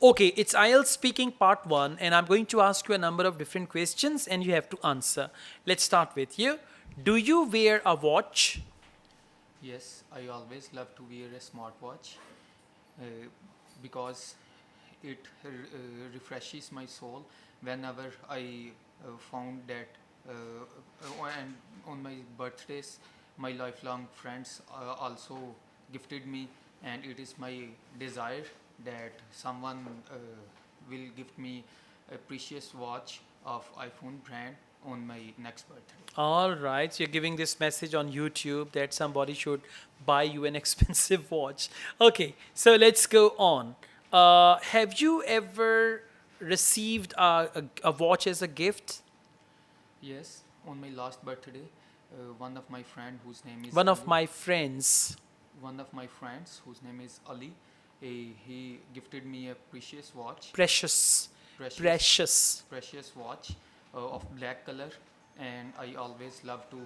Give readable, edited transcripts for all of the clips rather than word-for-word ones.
Okay, it's IELTS speaking part 1 and I'm going to ask you a number of different questions and you have to answer. Let's start with you. Do you wear a watch? Yes, I always love to wear a smartwatch uh, because it refreshes my soul whenever I found that and on my birthdays my lifelong friends also gifted me, and it is my desire that someone will gift me a precious watch of iPhone brand on my next birthday. All right, so you're giving this message on YouTube that somebody should buy you an expensive watch. Okay, so let's go on. Have you ever received a watch as a gift? Yes, on my last birthday, one of my friend whose name is One of Ali, my friends. one of my friends whose name is Ali, he gifted me a precious watch, Precious. precious, Precious. precious watch of black color, and I always love to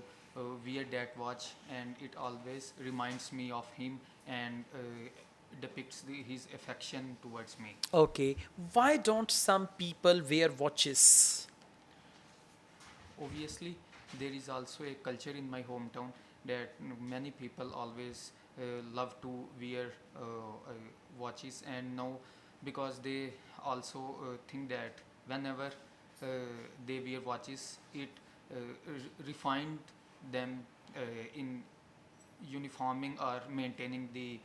wear that watch, and it always reminds me of him and depicts his affection towards me. Okay, why don't some people wear watches? Obviously, there is also a culture in my hometown that many people always love to wear watches, and now because they also think that whenever they wear watches, it refined them in uniforming or maintaining the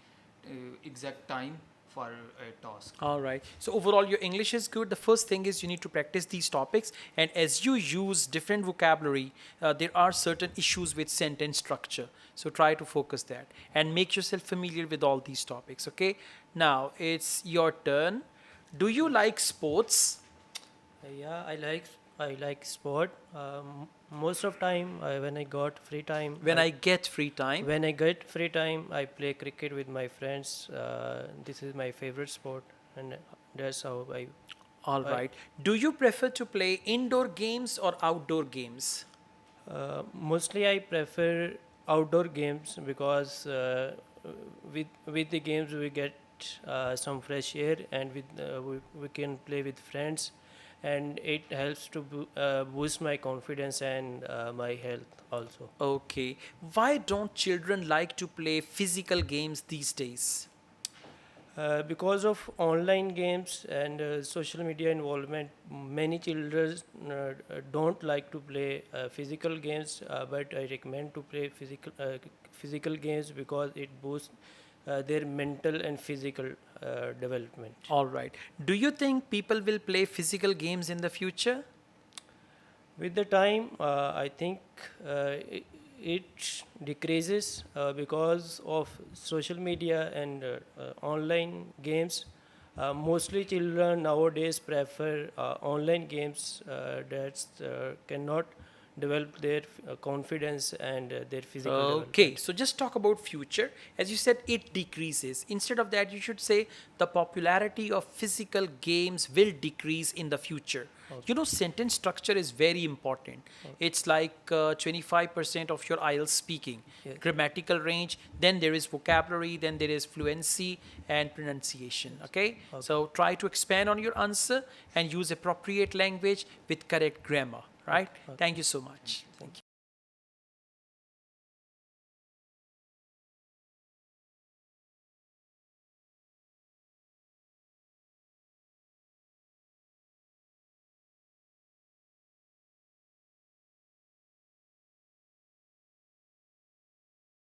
exact time for a task. All right. So overall, your English is good. The first thing is you need to practice these topics, and as you use different vocabulary, there are certain issues with sentence structure. So try to focus that and make yourself familiar with all these topics. Okay. Now it's your turn. Do you like sports? Yeah, I like sport. Most of time when I got free time, When I get free time. I play cricket with my friends. This is my favorite sport, and that's how All I right. Do you prefer to play indoor games or outdoor games? mostly I prefer outdoor games because with the games we get some fresh air, and we can play with friends, and it helps to boost my confidence and my health also. Okay. Why don't children like to play physical games these days? Because of online games and social media involvement, many children don't like to play physical games, but I recommend to play physical games because it boosts their mental and physical development. All right. Do you think people will play physical games in the future? With the time, I think it decreases because of social media and online games. Mostly children nowadays prefer online games that cannot develop their confidence and their physical Okay, development. so just talk about future. As you said, it decreases. Instead of that, you should say the popularity of physical games will decrease in the future. Okay. You know, sentence structure is very important. Okay. It's like 25% of your IELTS speaking, Yes. grammatical range, then there is vocabulary, then there is fluency and pronunciation. Okay, Okay. so try to expand on your answer and use appropriate language with correct grammar. Right? Okay. Thank you so much. Thank you.